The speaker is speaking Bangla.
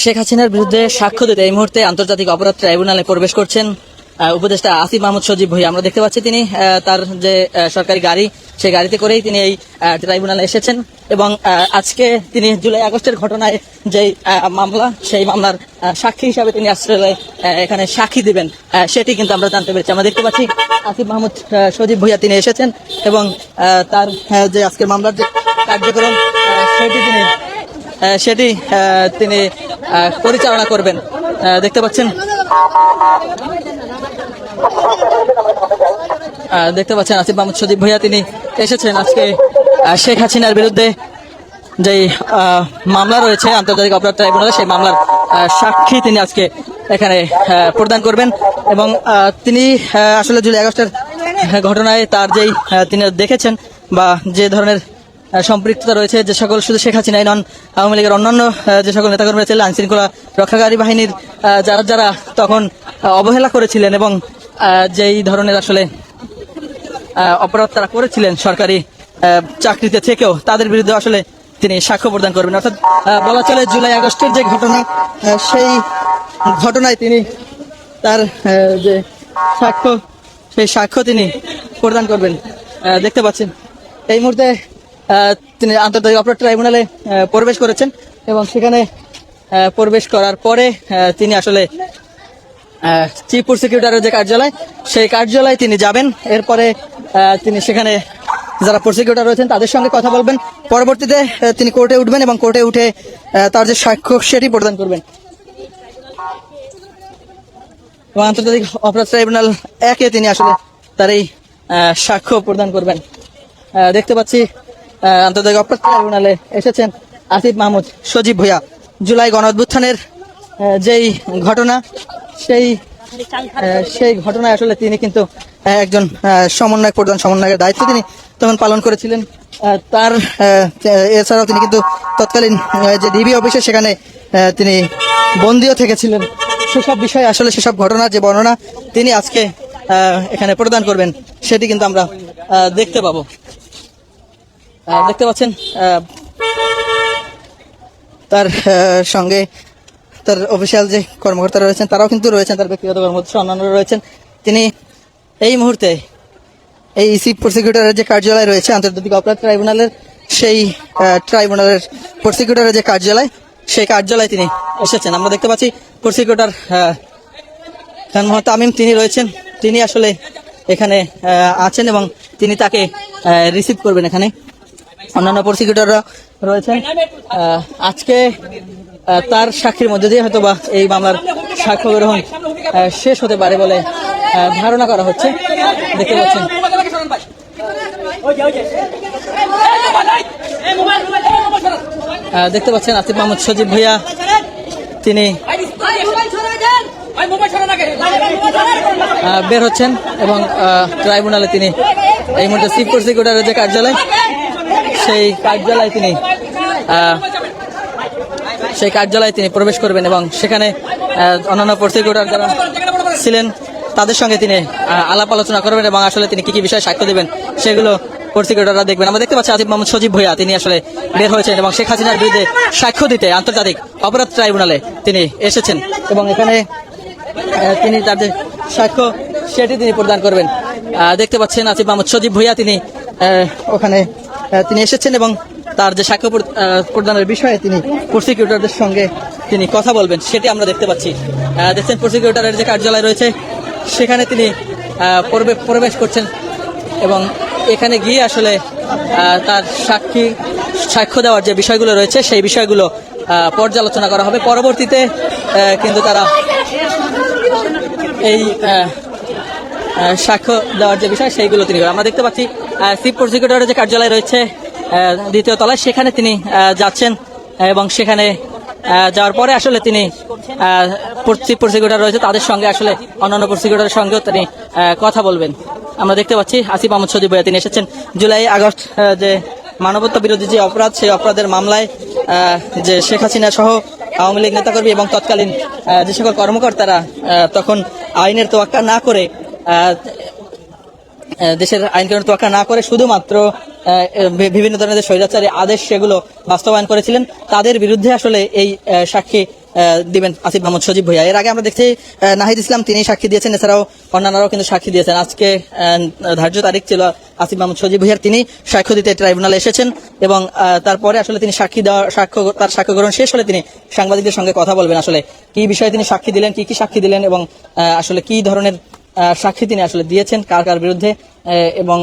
শেখ হাসিনার বিরুদ্ধে সাক্ষ্য দিতে এই মুহূর্তে আন্তর্জাতিক অপরাধ ট্রাইব্যুনালে প্রবেশ করছেন উপদেষ্টা আসিফ মাহমুদ সজীব ভুঁইয়া। আমরা দেখতে পাচ্ছি তিনি তার যে সরকারি গাড়ি, সেই গাড়িতে করেই তিনি এই ট্রাইব্যুনালে এসেছেন এবং আজকে তিনি জুলাই আগস্টের ঘটনায় যে মামলা, সেই মামলার সাক্ষী হিসাবে তিনি আসলে এখানে সাক্ষী দিবেন, সেটি কিন্তু আমরা জানতে পেরেছি। আমরা দেখতে পাচ্ছি আসিফ মাহমুদ সজীব ভুঁইয়া তিনি এসেছেন এবং তার যে আজকের মামলার যে কার্যক্রম সেটি তিনি পরিচালনা করবেন। দেখতে পাচ্ছেন আসিফ মাহমুদ সজীব ভুঁইয়া তিনি এসেছেন আজকে শেখ হাসিনার বিরুদ্ধে যেই মামলা রয়েছে আন্তর্জাতিক অপরাধ ট্রাইব্যুনালে, সেই মামলার সাক্ষী তিনি আজকে এখানে প্রদান করবেন এবং তিনি আসলে জুলাই আগস্টের ঘটনায় তার যেই তিনি দেখেছেন বা যে ধরনের সম্পৃক্ততা রয়েছে, যে সকল শুধু শেখ হাসিনাই নন, আওয়ামী লীগের অন্যান্য যে সকল নেতাকর্মীরা ছিলেন, আইন শৃঙ্খলা রক্ষাকারী বাহিনীর যারা তখন অবহেলা করেছিলেন এবং যেই ধরনের আসলে অপরাধ তারা করেছিলেন সরকারি চাকরিতে থেকেও, তাদের বিরুদ্ধে আসলে তিনি সাক্ষ্য প্রদান করবেন। অর্থাৎ বলা চলে জুলাই আগস্টের যে ঘটনা, সেই ঘটনায় তিনি তার যে সাক্ষ্য, সেই সাক্ষ্য তিনি প্রদান করবেন। দেখতে পাচ্ছেন এই মুহূর্তে তিনি আন্তর্জাতিক অপরাধ ট্রাইব্যুনালে প্রবেশ করেছেন এবং সেখানে প্রবেশ করার পরে তিনি আসলে চিফ প্রসিকিউটরের যে কার্যালয়, সেই কার্যালয়ে তিনি যাবেন। এরপরে তিনি সেখানে যারা প্রসিকিউটর রয়েছেন তাদের সঙ্গে কথা বলবেন। পরবর্তীতে তিনি কোর্টে উঠবেন এবং কোর্টে উঠে তার যে সাক্ষ্য সেটি প্রদান করবেন এবং আন্তর্জাতিক অপরাধ ট্রাইব্যুনাল 1-এ তিনি আসলে তার এই সাক্ষ্য প্রদান করবেন। দেখতে পাচ্ছি আন্তর্জাতিক অপরাধ ট্রাইব্যুনালে এসেছেন আসিফ মাহমুদ সজীব ভুঁইয়া। জুলাই গণঅভ্যুত্থানের যেই ঘটনা, সেই ঘটনায় আসলে তিনি কিন্তু একজন সমন্বয়কের দায়িত্ব তিনি তখন পালন করেছিলেন। তার এছাড়াও তিনি কিন্তু তৎকালীন যে ডিবি অফিসে সেখানে তিনি বন্দীও থেকেছিলেন। সেসব বিষয়ে আসলে সেসব ঘটনার যে বর্ণনা তিনি আজকে এখানে প্রদান করবেন, সেটি কিন্তু আমরা দেখতে পাবো। দেখতে পাচ্ছেন তার সঙ্গে তার অফিসিয়াল যে কর্মকর্তারা রয়েছেন তারাও কিন্তু রয়েছেন, তার ব্যক্তিগত কর্মকর্তা অন্যান্যরা রয়েছেন। তিনি এই মুহূর্তে এই চিফ প্রসিকিউটরের যে কার্যালয় রয়েছে আন্তর্জাতিক অপরাধ ট্রাইব্যুনালের, সেই ট্রাইব্যুনালের প্রসিকিউটরের যে কার্যালয়, সেই কার্যালয়ে তিনি এসেছেন। আমরা দেখতে পাচ্ছি প্রসিকিউটর খান মোহাম্মদ তামিম তিনি রয়েছেন, তিনি আসলে এখানে আছেন এবং তিনি তাকে রিসিভ করবেন। এখানে অন্যান্য প্রসিকিউটররা রয়েছেন। আজকে তার সাক্ষীর মধ্যে দিয়ে হয়তো বা এই মামলার সাক্ষ্য গ্রহণ শেষ হতে পারে বলে ধারণা করা হচ্ছে। দেখতে পাচ্ছেন আসিফ মাহমুদ সজীব ভুঁইয়া তিনি বের হচ্ছেন এবং ট্রাইব্যুনালে তিনি এই মুহূর্তে চিফ প্রসিকিউটরের যে কার্যালয়, সেই কার্যালয়ে তিনি প্রবেশ করবেন এবং সেখানে অন্যান্য প্রসিকিউটর যারা ছিলেন তাদের সঙ্গে তিনি আলাপ আলোচনা করবেন এবং আসলে তিনি কি কি বিষয়ে সাক্ষ্য দেবেন সেগুলো প্রসিকিউটররা দেখবেন। আমরা দেখতে পাচ্ছি আসিফ মাহমুদ সজীব ভুঁইয়া তিনি আসলে বের হয়েছেন এবং শেখ হাসিনার বিরুদ্ধে সাক্ষ্য দিতে আন্তর্জাতিক অপরাধ ট্রাইব্যুনালে তিনি এসেছেন এবং এখানে তিনি তার যে সাক্ষ্য সেটি তিনি প্রদান করবেন। দেখতে পাচ্ছেন আসিফ মাহমুদ সজীব ভুঁইয়া তিনি ওখানে তিনি এসেছেন এবং তার যে সাক্ষ্য প্রদানের বিষয়ে তিনি প্রসিকিউটরদের সঙ্গে তিনি কথা বলবেন, সেটি আমরা দেখতে পাচ্ছি। দেখছেন প্রসিকিউটরের যে কার্যালয় রয়েছে সেখানে তিনি প্রবেশ করছেন এবং এখানে গিয়ে আসলে তার সাক্ষ্য দেওয়ার যে বিষয়গুলো রয়েছে সেই বিষয়গুলো পর্যালোচনা করা হবে। পরবর্তীতে কিন্তু তারা এই সাক্ষ্য দেওয়ার যে বিষয় সেইগুলো তিনি আমরা দেখতে পাচ্ছি চিফ প্রসিকিউটরের যে কার্যালয় রয়েছে দ্বিতীয় তলায়, সেখানে তিনি যাচ্ছেন এবং সেখানে যাওয়ার পরে আসলে তিনি চিফ প্রসিকিউটর রয়েছে তাদের সঙ্গে আসলে অন্যান্য প্রসিকিউটরের সঙ্গেও তিনি কথা বলবেন। আমরা দেখতে পাচ্ছি আসিফ মাহমুদ সজীব ভুঁইয়া তিনি এসেছেন। জুলাই আগস্ট যে মানবতা বিরোধী যে অপরাধ, সেই অপরাধের মামলায় যে শেখ হাসিনা সহ আওয়ামী লীগ নেতাকর্মী এবং তৎকালীন যে সকল কর্মকর্তারা তখন আইনের তোয়াক্কা না করে, দেশের আইন কানুন তোয়াক্কা না করে শুধুমাত্র বিভিন্ন ধরনের যে স্বৈরাচারী আদেশ সেগুলো বাস্তবায়ন করেছিলেন, তাদের বিরুদ্ধে আসলে এই সাক্ষী দিবেন আসিফ মাহমুদ সজীব ভুঁইয়া। এর আগে আমরা দেখছি নাহিদ ইসলাম তিনি সাক্ষী দিয়েছেন, এছাড়াও অন্যান্যরাও কিন্তু সাক্ষী দিয়েছেন। আজকে ধার্য তারিখ ছিল আসিফ মাহমুদ সজীব ভুঁইয়ার, তিনি সাক্ষ্য দিতে ট্রাইব্যুনালে এসেছেন এবং তারপরে আসলে তিনি তার সাক্ষ্য গ্রহণ শেষ হলে তিনি সাংবাদিকদের সঙ্গে কথা বলবেন। আসলে কি বিষয়ে তিনি সাক্ষী দিলেন, কি সাক্ষী দিলেন এবং আসলে কি ধরনের সাক্ষী তিনি আসলে দিয়েছেন, কার কার বিরুদ্ধে এবং